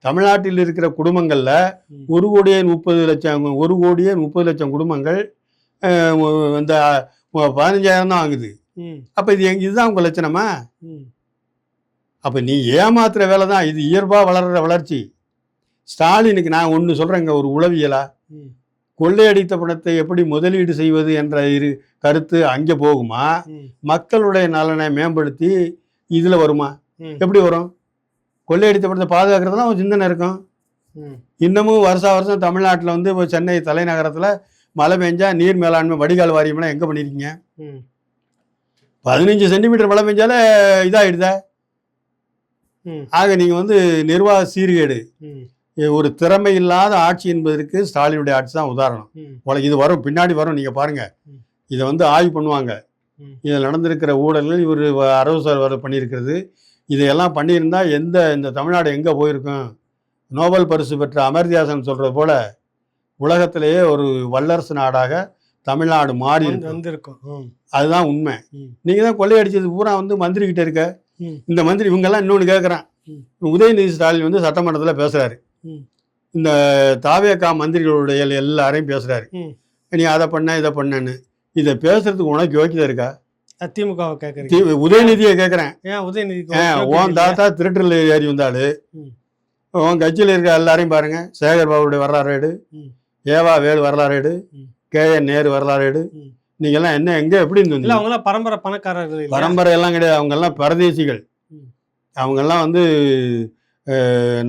தமிழ்நாட்டில் இருக்கிற குடும்பங்களில் ம். 1 கோடியே 30 லட்சம் குடும்பங்கள் இந்த 15,000 தான் வாங்குது. அப்போ இதுதான் உங்கள் லட்சணமா? அப்போ நீ ஏமாத்துற வேலை தான் இது. இயல்பாக வளர்கிற வளர்ச்சி. ஸ்டாலினுக்கு நான் ஒன்று சொல்கிறேங்க, ஒரு உளவியலா, கொள்ளையடித்த பணத்தை எப்படி முதலீடு செய்வது என்ற கருத்து அங்கே போகுமா, மக்களுடைய நலனை மேம்படுத்தி இதில் வருமா? எப்படி வரும்? கொள்ளையடித்த பணத்தை பாதுகாக்கிறதுலாம் ஒரு சிந்தனை இருக்கும். இன்னமும் வருஷம் தமிழ்நாட்டில் வந்து இப்போ சென்னை தலைநகரத்தில் மழை பெஞ்சா நீர் மேலாண்மை வடிகால் வாரியம்லாம் எங்கே பண்ணியிருக்கீங்க? 15 சென்டிமீட்டர் மழை பெஞ்சாலே இதாகிடுதா? ஆக நீங்கள் வந்து நிர்வாக சீர்கேடு, ஒரு திறமை இல்லாத ஆட்சி என்பதற்கு ஸ்டாலினுடைய ஆட்சி தான் உதாரணம். இது வரும், பின்னாடி வரும், நீங்கள் பாருங்கள். இதை வந்து ஆய்வு பண்ணுவாங்க. இதில் நடந்திருக்கிற ஊழல்கள் இவர் அரசு பண்ணியிருக்கிறது, இதையெல்லாம் பண்ணியிருந்தா இந்த தமிழ்நாடு எங்கே போயிருக்கும்? நோபல் பரிசு பெற்ற அமர்த்தியாசன் சொல்கிறது போல உலகத்திலேயே ஒரு வல்லரசு நாடாக தமிழ்நாடு மாறி வந்திருக்கும். அதுதான் உண்மை. நீங்கள் தான் கொள்ளையடிச்சது பூரா வந்து மந்திரி கிட்ட இருக்க. இந்த மந்திரி இவங்கெல்லாம் இன்னொன்று கேட்குறான். உதயநிதி ஸ்டாலின் வந்து சட்டமன்றத்தில் பேசுகிறாரு, இந்த தாவேகா மந்திரிகளுடைய எல்லாரையும் பேசுகிறாரு, நீ அதை பண்ண இதை பண்ணன்னு. இதை பேசுறதுக்கு உனக்கு யோக்கியதை இருக்கா? திமுகவை கேட்குறேன், உதயநிதியை கேட்குறேன். உன் தாத்தா திருட்டில் ஏறி வந்தாலும் உன் கட்சியில் இருக்க எல்லாரையும் பாருங்க. சேகர் பாபுடைய வரலாறு எடு, ஏவா வேலு வரலாறு எடு, KN நேரு வரலாறு எடு. நீங்கெல்லாம் என்ன எங்கே எப்படி இருந்தீங்க? அவங்கெல்லாம் பரம்பரை பணக்காரர்கள், பரம்பரை எல்லாம் கிடையாது. அவங்கெல்லாம் பரதேசிகள். அவங்கெல்லாம் வந்து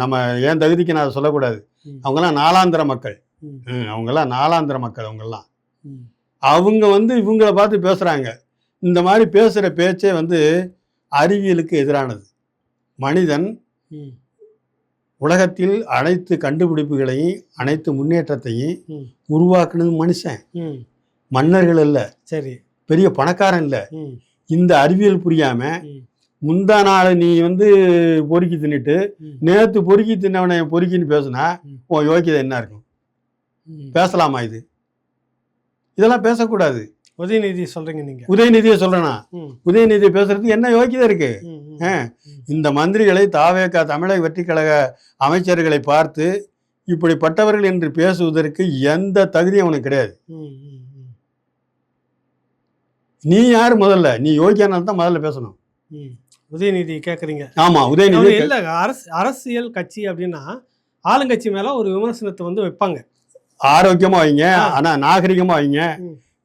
நம்ம ஏன் தகுதிக்கு நான் சொல்லக்கூடாது. அவங்கெல்லாம் நாலாந்திர மக்கள். அவங்கெல்லாம் நாலாந்திர மக்கள். அவங்கெல்லாம் அவங்க வந்து இவங்களை பார்த்து பேசுகிறாங்க. இந்த மாதிரி பேசுகிற பேச்சே வந்து அறிவியலுக்கு எதிரானது. மனிதன் உலகத்தில் அனைத்து கண்டுபிடிப்புகளையும் அனைத்து முன்னேற்றத்தையும் உருவாக்குனது மனுஷன், மன்னர்கள் இல்லை, சரி, பெரிய பணக்காரன் இல்லை. இந்த அறிவியல் புரியாம முந்தா நாள் நீ வந்து பொறுக்கி தின்னுட்டு நேற்று பொறுக்கி தின்னவனை பொறுக்கின்னு பேசுனா உன் யோக்கியதை என்ன இருக்கும்? பேசலாமா? இதெல்லாம் பேசக்கூடாது. உதயநிதி சொல்றீங்க நீங்க? உதயநிதியை சொல்றேனா? உதயநிதியை பேசுறதுக்கு என்ன யோக்கியதை இருக்கு? இந்த மந்திரிகளை தாவேகா தமிழக வெற்றி கழக அமைச்சர்களை பார்த்து இப்படிப்பட்டவர்கள் என்று பேசுவதற்கு எந்த தகுதியும் அவனுக்கு கிடையாது. நீ யாரு? முதல்ல நீ யோகியானா தான் முதல்ல பேசணும். உதயநிதி கேட்குறீங்க? ஆமா, உதயநிதி இல்லை. அரசியல் கட்சி அப்படின்னா ஆளுங்கட்சி மேல ஒரு விமர்சனத்தை வந்து வைப்பாங்க. ஆரோக்கியமா வைங்க, ஆனா நாகரிகமா வைங்க.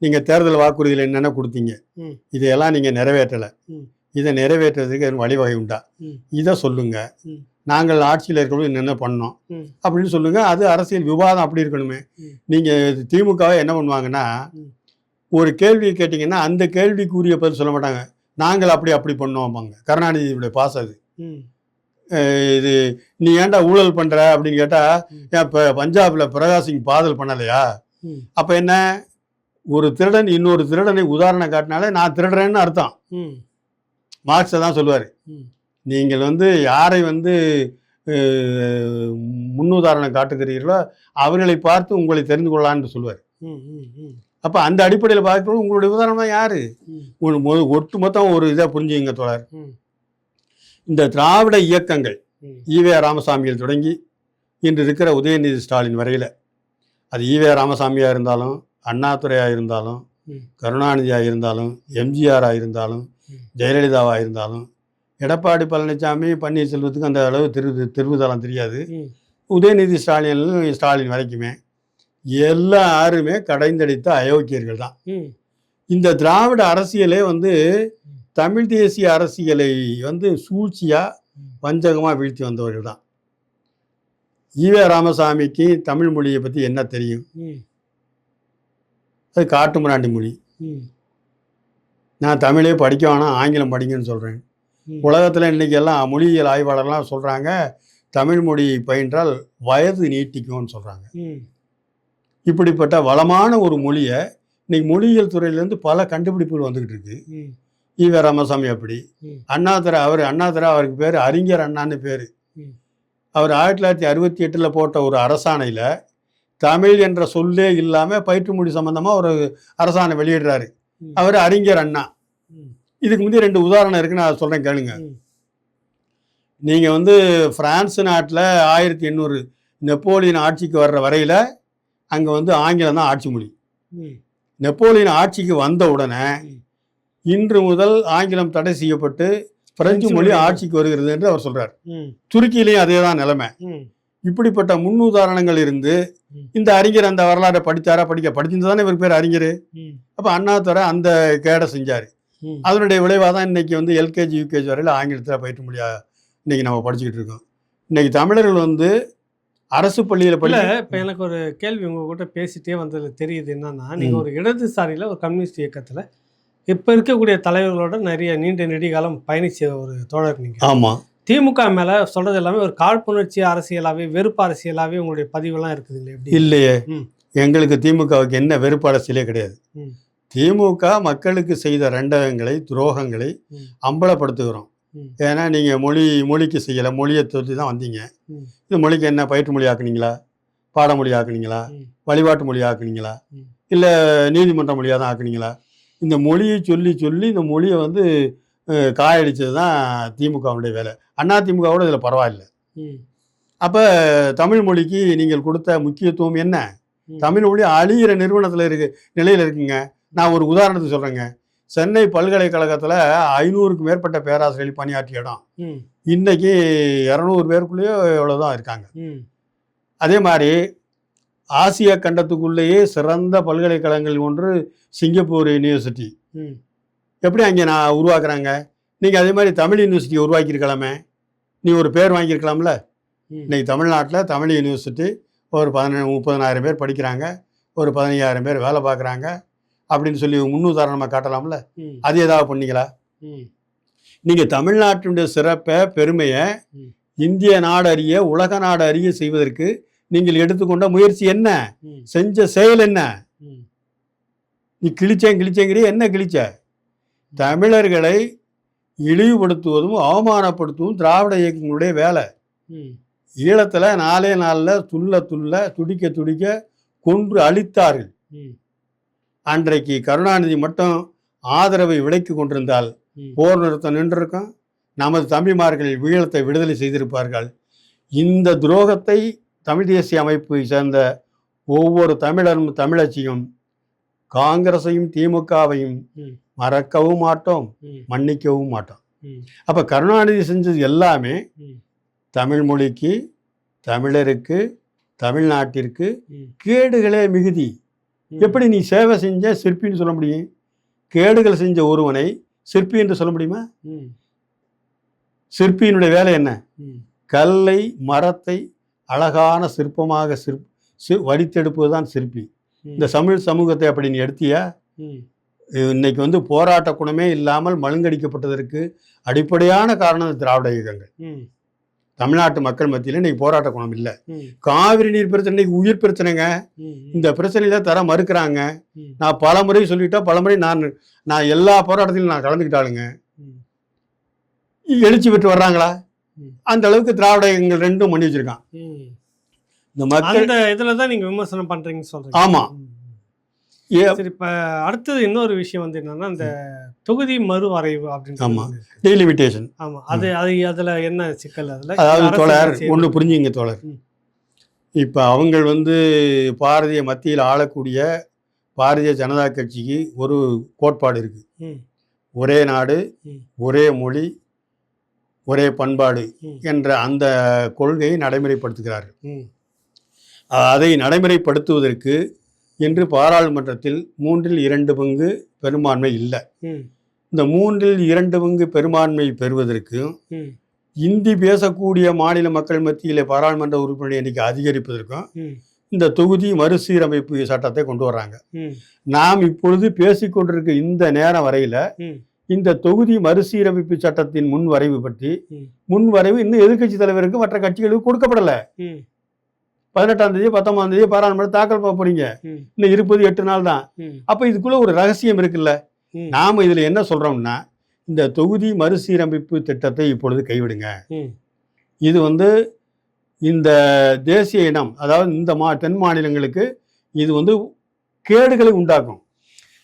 நீங்க தேர்தல் வாக்குறுதியில் என்னென்ன கொடுத்தீங்க, இதையெல்லாம் நீங்க நிறைவேற்றலை. இதை நிறைவேற்றுறதுக்கு வழிவகை உண்டா? இதை சொல்லுங்க. நாங்கள் ஆட்சியில் இருக்கிறவங்க என்னென்ன பண்ணோம் அப்படின்னு சொல்லுங்க. அது அரசியல் விவாதம் அப்படி இருக்கணுமே. நீங்க திமுகவை என்ன பண்ணுவாங்கன்னா, ஒரு கேள்வி கேட்டீங்கன்னா அந்த கேள்விக்குரிய பதில் சொல்ல மாட்டாங்க. நாங்கள் அப்படி பண்ணோம்பாங்க. கருணாநிதியுடைய பாஸ் அது. இது நீ ஏன்டா ஊழல் பண்ற அப்படின்னு கேட்டா, இப்போ பஞ்சாப்ல பிரகாஷ் சிங் பாதல் பண்ணலையா? அப்ப என்ன, ஒரு திருடன் இன்னொரு திருடனை உதாரணம் காட்டினாலே நான் திருடுறேன்னு அர்த்தம். மார்க்ஸை தான் சொல்லுவார். நீங்கள் வந்து யாரை வந்து முன்னுதாரணம் காட்டுகிறீர்களோ அவர்களை பார்த்து உங்களை தெரிந்து கொள்ளலான்னு சொல்லுவார். அப்போ அந்த அடிப்படையில் பார்க்கும்போது உங்களுடைய உதாரணம் யாரு? ஒட்டு மொத்தம் ஒரு இதை புரிஞ்சுங்க தோழர். இந்த திராவிட இயக்கங்கள் ஈவே ராமசாமியில் தொடங்கி இன்று இருக்கிற உதயநிதி ஸ்டாலின் வரையில், அது ஈவே ராமசாமியாக இருந்தாலும், அண்ணாதுரையாக இருந்தாலும், கருணாநிதியாக இருந்தாலும், எம்ஜிஆராக இருந்தாலும், ஜெயலலிதாவாக இருந்தாலும், எடப்பாடி பழனிசாமி பன்னீர்செல்வத்துக்கு அந்த அளவு திருவுதலம் தெரியாது. உதயநிதி ஸ்டாலின் வரைக்குமே எல்லாருமே கடைந்தடித்த அயோக்கியர்கள் தான். இந்த திராவிட அரசியலே வந்து தமிழ் தேசிய அரசியலை வந்து சூழ்ச்சியாக வஞ்சகமாக வீழ்த்தி வந்தவர்கள் தான். ஈவே ராமசாமிக்கு தமிழ் மொழியை பற்றி என்ன தெரியும்? அது காட்டு மிராண்டி மொழி. நான் தமிழே படிக்க வேணாம், ஆங்கிலம் படிங்கன்னு சொல்கிறேன். உலகத்தில் இன்றைக்கி எல்லாம் மொழியியல் ஆய்வாளர்லாம் சொல்கிறாங்க, தமிழ் மொழி பயின்றால் வயது நீட்டிக்கும்னு சொல்கிறாங்க. இப்படிப்பட்ட வளமான ஒரு மொழியை இன்னைக்கு மொழியியல் துறையிலேருந்து பல கண்டுபிடிப்புகள் வந்துக்கிட்டு இருக்கு. ஈவே ராமசாமி அப்படி. அண்ணாதுரை அவருக்கு பேர் அறிஞர் அண்ணான்னு பேர். அவர் 1968 போட்ட ஒரு அரசாணையில் தமிழ் என்ற சொல்லே இல்லாமல் பயிற்று மொழி சம்பந்தமாக ஒரு அரசாணை வெளியிடுறாரு. அவர் அறிஞர் அண்ணா. இதுக்கு முந்தைய 2 உதாரணம் இருக்குன்னு நான் சொல்கிறேன், கேளுங்க. நீங்கள் வந்து பிரான்ஸ் நாட்டில் 1800 நெப்போலியன் ஆட்சிக்கு வர்ற வரையில் அங்கே வந்து ஆங்கிலம் தான் ஆட்சி மொழி. நெப்போலியன் ஆட்சிக்கு வந்த உடனே இன்று முதல் ஆங்கிலம் தடை செய்யப்பட்டு பிரெஞ்சு மொழி ஆட்சிக்கு வருகிறது என்று அவர் சொல்றார். துருக்கியிலையும் அதே தான் நிலைமை. இப்படிப்பட்ட முன்னுதாரணங்கள் இருந்து இந்த அறிஞர் அந்த வரலாறை படிச்சிருந்தானே இவர் பேர் அறிஞர். அப்ப அண்ணாதுரை அந்த கேடை செஞ்சாரு. அதனுடைய விளைவாக தான் இன்னைக்கு வந்து எல்கேஜி யூகேஜி வரையில் ஆங்கிலத்தில் பயிற்று மொழியா இன்னைக்கு நம்ம படிச்சுக்கிட்டு இருக்கோம். இன்னைக்கு தமிழர்கள் வந்து அரசு பள்ளியில் இப்போ எனக்கு ஒரு கேள்வி உங்ககிட்ட பேசிட்டே வந்ததில் தெரியுது என்னன்னா, நீங்கள் ஒரு இடதுசாரியில் ஒரு கம்யூனிஸ்ட் இயக்கத்தில் இப்போ இருக்கக்கூடிய தலைவர்களோட நிறைய நீண்ட நெடுகாலம் பயணிச்ச ஒரு தோழர் நீங்கள். ஆமாம். திமுக மேலே சொல்கிறது எல்லாமே ஒரு காழ்ப்புணர்ச்சி அரசியலாகவே வெறுப்பு அரசியலாகவே உங்களுடைய பதிவெல்லாம் இருக்குதுங்களே? எப்படி? இல்லையே, எங்களுக்கு திமுகவுக்கு என்ன வெறுப்பு அரசியலே கிடையாது. திமுக மக்களுக்கு செய்த ரெண்டகங்களை துரோகங்களை அம்பலப்படுத்துகிறோம். ஏன்னா நீங்கள் மொழிக்கு செய்யலை, மொழியை தொற்றி தான் வந்தீங்க. இந்த மொழிக்கு என்ன பயிற்று மொழி ஆக்குனீங்களா, பாடமொழி ஆக்குனீங்களா, வழிபாட்டு மொழி ஆக்குனீங்களா, இல்லை நீதிமன்ற மொழியாக தான் ஆக்குனீங்களா? இந்த மொழியை சொல்லி சொல்லி இந்த மொழியை வந்து காயடிச்சது தான் திமுகவுடைய வேலை. அதிமுகவோட இதில் பரவாயில்லை. அப்போ தமிழ் மொழிக்கு நீங்கள் கொடுத்த முக்கியத்துவம் என்ன? தமிழ் மொழி அழியிற நிலையில் இருக்குங்க. நான் ஒரு உதாரணத்துக்கு சொல்கிறேங்க. சென்னை பல்கலைக்கழகத்தில் 500க்கு மேற்பட்ட பேராசிரியர்கள் பணியாற்றிய இடம் இன்னைக்கு 200 பேருக்குள்ளேயோ எவ்வளோதான் இருக்காங்க. அதே மாதிரி ஆசியா கண்டத்துக்குள்ளேயே சிறந்த பல்கலைக்கழகங்கள் ஒன்று சிங்கப்பூர் யூனிவர்சிட்டி. எப்படி அங்கே நான் உருவாக்குறாங்க? நீங்கள் அதே மாதிரி தமிழ் யூனிவர்சிட்டி உருவாக்கியிருக்கலாமே, நீ ஒரு பேர் வாங்கியிருக்கலாம்ல. இன்னைக்கு தமிழ்நாட்டில் தமிழ் யூனிவர்சிட்டி ஒரு 30,000 பேர் படிக்கிறாங்க, ஒரு 15,000 பேர் வேலை பார்க்குறாங்க அப்படின்னு சொல்லி முன்னுதாரணமாக காட்டலாம்ல. அது ஏதாவது பண்ணீங்களா? நீங்கள் தமிழ்நாட்டினுடைய சிறப்பை பெருமையை இந்திய நாடு அறிய உலக நாடு அறிய செய்வதற்கு நீங்கள் எடுத்துக்கொண்ட முயற்சி என்ன? செஞ்ச செயல் என்ன? நீ கிழிச்சேங்கிறிய என்ன கிழிச்ச? தமிழர்களை இழிவுபடுத்துவதும் அவமானப்படுத்துவதும் திராவிட இயக்கங்களுடைய வேலை. ஈழத்தில் 4 நாளில் துடிக்க துடிக்க கொன்று அழித்தார்கள். அன்றைக்கு கருணாநிதி மட்டும் ஆதரவை விலைக்கு கொண்டிருந்தால் போர் நிறுத்தம் நின்றிருக்கும், நமது தம்பிமார்கள் ஈழத்தை விடுதலை செய்திருப்பார்கள். இந்த துரோகத்தை தமிழ் தேசிய அமைப்பை சேர்ந்த ஒவ்வொரு தமிழரும் தமிழச்சியும் காங்கிரஸையும் திமுகவையும் மறக்கவும் மாட்டோம், மன்னிக்கவும் மாட்டோம். அப்போ கருணாநிதி செஞ்சது எல்லாமே தமிழ் மொழிக்கு, தமிழருக்கு, தமிழ்நாட்டிற்கு கேடுகளே மிகுதி. எப்படி நீ சேவை செஞ்ச சிற்பின்னு சொல்ல முடியும்? கேடுகள் செஞ்ச ஒருவனை சிற்பி என்று சொல்ல முடியுமா? சிற்பியினுடைய வேலை என்ன? கல்லை மரத்தை அழகான சிற்பமாக வடித்தெடுப்பது தான் சிற்பி. இந்த தமிழ் சமூகத்தை அப்படி நீ எடுத்தியா? இன்னைக்கு வந்து போராட்ட குணமே இல்லாமல் மழுங்கடிக்கப்பட்டதற்கு அடிப்படையான காரணம் திராவிட இயக்கங்கள். தமிழ்நாட்டு மக்கள் மத்தியில் இன்னைக்கு போராட்ட குணம் இல்லை. காவிரி நீர் பிரச்சனை உயிர் பிரச்சனைங்க. இந்த பிரச்சனையில தர மறுக்கிறாங்க. நான் பல முறை சொல்லிட்டேன், பல முறை நான் எல்லா போராட்டத்திலும் நான் கலந்துக்கிட்டாளுங்க. எழுச்சி பெற்று வர்றாங்களா? அந்த அளவுக்கு திராவிட இயக்கங்கள் ரெண்டும் பண்ணி வச்சிருக்கான். இந்த மக்கள் இதுல தான் நீங்க விமர்சனம் பண்றீங்கன்னு சொல்றீங்க. ஆமா. சரி, இப்ப அடுத்தது இன்னொரு விஷயம் வந்து என்னன்னா, இந்த தொகுதி மறுவரைவு அப்படின்னு டெலிமிட்டேஷன். ஆமா, அதுல என்ன சிக்கல்? அதாவது தோழர் ஒண்ணு புரிஞ்சுங்க தோழர். இப்ப அவங்க வந்து பாரதிய மத்தியில் ஆளக்கூடிய பாரதிய ஜனதா கட்சிக்கு ஒரு கோட்பாடு இருக்கு. ஒரே நாடு, ஒரே மொழி, ஒரே பண்பாடு என்ற அந்த கொள்கையை நடைமுறைப்படுத்துகிறார்கள். அதை நடைமுறைப்படுத்துவதற்கு இன்று பாராளுமன்றத்தில் 3/2 பங்கு பெரும்பான்மை இல்லை. இந்த 3/2 பங்கு பெரும்பான்மை பெறுவதற்கு இந்தி பேசக்கூடிய மாநில மக்கள் மத்தியில் பாராளுமன்ற உறுப்பினர் எண்ணிக்கை அதிகரிப்பதற்கும் இந்த தொகுதி மறுசீரமைப்பு சட்டத்தை கொண்டு வர்றாங்க. நாம் இப்பொழுது பேசிக்கொண்டிருக்க இந்த நேரம் வரையில இந்த தொகுதி மறுசீரமைப்பு சட்டத்தின் முன்வரைவு பற்றி இன்னும் எதிர்கட்சி தலைவருக்கு மற்ற கட்சிகளுக்கு கொடுக்கப்படலை. 18ஆம் தேதி 19ஆம் தேதி பாராளுமன்ற தாக்கல் பண்ண போறீங்க. இன்னும் இருப்பது 8 நாள் தான். அப்ப இதுக்குள்ள ஒரு ரகசியம் இருக்குல்ல. நாம இதுல என்ன சொல்றோம்னா, இந்த தொகுதி மறுசீரமைப்பு திட்டத்தை இப்பொழுது கைவிடுங்க. இது வந்து இந்த தேசிய இனம், அதாவது இந்த தென் மாநிலங்களுக்கு இது வந்து கேடுகளை உண்டாக்கும்.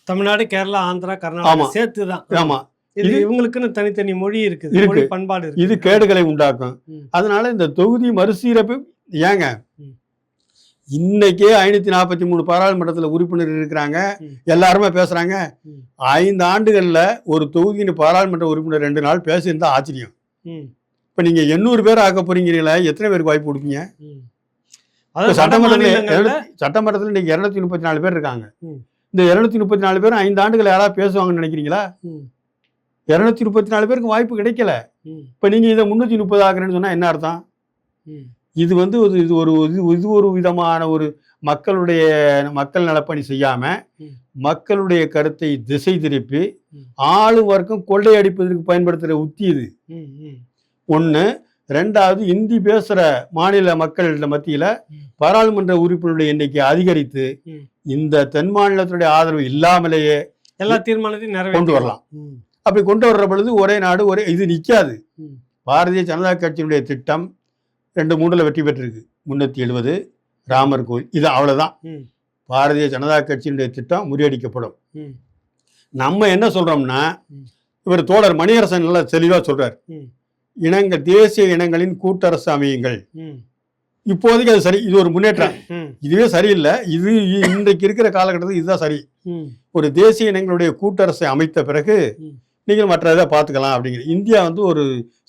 தமிழ்நாடு, கேரளா, ஆந்திரா, கர்நாடகா சேர்த்து தான். ஆமா, இது இவங்களுக்குன்னு தனித்தனி மொழி இருக்கு, பண்பாடு இருக்கு. இது கேடுகளை உண்டாக்கும். அதனால இந்த தொகுதி மறுசீரமைப்பு ஏங்க இன்னைக்கே 543 பாராளுமன்றத்தில் உறுப்பினர் இருக்கிறாங்க. ம். எல்லாருமே பேசுறாங்க. ம். 5 ஆண்டுகள்ல ஒரு தொகுதியின் பாராளுமன்ற உறுப்பினர் 2 நாள் பேசியிருந்தா ஆச்சரியம். ம். இப்ப நீங்க 800 பேர் ஆக்க போறீங்களா, எத்தனை பேருக்கு வாய்ப்பு கொடுப்பீங்க? ம். இப்ப அதாவது சட்டமன்றத்தில் இன்னைக்கு 234 பேர் இருக்காங்க. ம். இந்த 234 பேரும் 5 ஆண்டுகள் யாராவது பேசுவாங்கன்னு நினைக்கிறீங்களா? ம். 234 பேருக்கு வாய்ப்பு கிடைக்கல. ம். இப்ப நீங்க இதை 330 ஆக்குறேன்னு சொன்னா என்ன அர்த்தம்? ம். இது வந்து இது ஒரு விதமான ஒரு மக்கள் நலப்பணி செய்யாம ம். மக்களுடைய கருத்தை திசை திருப்பி ம். ஆளும் வர்க்கம் கொள்ளையடிப்பதற்கு பயன்படுத்துகிற உத்தி இது. ம். ம். ஒன்று. ரெண்டாவது, இந்தி பேசுகிற மாநில மக்கள் மத்தியில் ம். பாராளுமன்ற உறுப்பினருடைய எண்ணிக்கை அதிகரித்து ம். இந்த தென் மாநிலத்துடைய ஆதரவு இல்லாமலேயே எல்லா தீர்மானத்தையும் கொண்டு வரலாம். ம். அப்படி கொண்டு வர்ற பொழுது ஒரே நாடு இது நிற்காது. ம். பாரதிய ஜனதா கட்சியினுடைய திட்டம் 2-3 வெற்றி பெற்றிருக்கு. 370 ராமர் கோயில், இது அவ்வளோதான். ம். பாரதிய ஜனதா கட்சியினுடைய திட்டம் முறியடிக்கப்படும். ம். நம்ம என்ன சொல்றோம்னா, ம். இவர் தோழர் மணியரசன் நல்லா தெளிவாக சொல்றார். ம். தேசிய இனங்களின் கூட்டரசு அமையுங்கள். ம். இப்போதைக்கு அது சரி, இது ஒரு முன்னேற்றம். ம். இதுவே சரியில்லை. இது இன்றைக்கு இருக்கிற காலகட்டத்தில் இதுதான் சரி. ம். ஒரு தேசிய இனங்களுடைய கூட்டரசை அமைத்த பிறகு ம். நீங்கள் மற்ற இதை பார்த்துக்கலாம் அப்படிங்கிற. இந்தியா வந்து ஒரு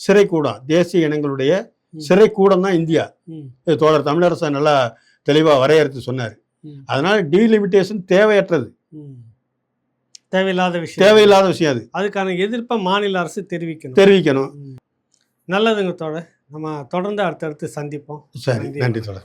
சிறைக்கூடம், தேசிய இனங்களுடைய ம். சிறைக்கூடம் தான் இந்தியா. ம். இது தோழர் தமிழரசன் நல்லா தெளிவாக வரையறுத்து சொன்னார். ம். அதனால டீலிமிட்டேஷன் தேவையற்றது, ம். தேவையில்லாத விஷயம். தேவையில்லாத விஷயம். அது அதுக்கான எதிர்ப்பை மாநில அரசு தெரிவிக்கணும். தெரிவிக்கணும். நல்லதுங்க தோழர். நம்ம தொடர்ந்து அடுத்தடுத்து சந்திப்போம். சரி, நன்றி தோழர்.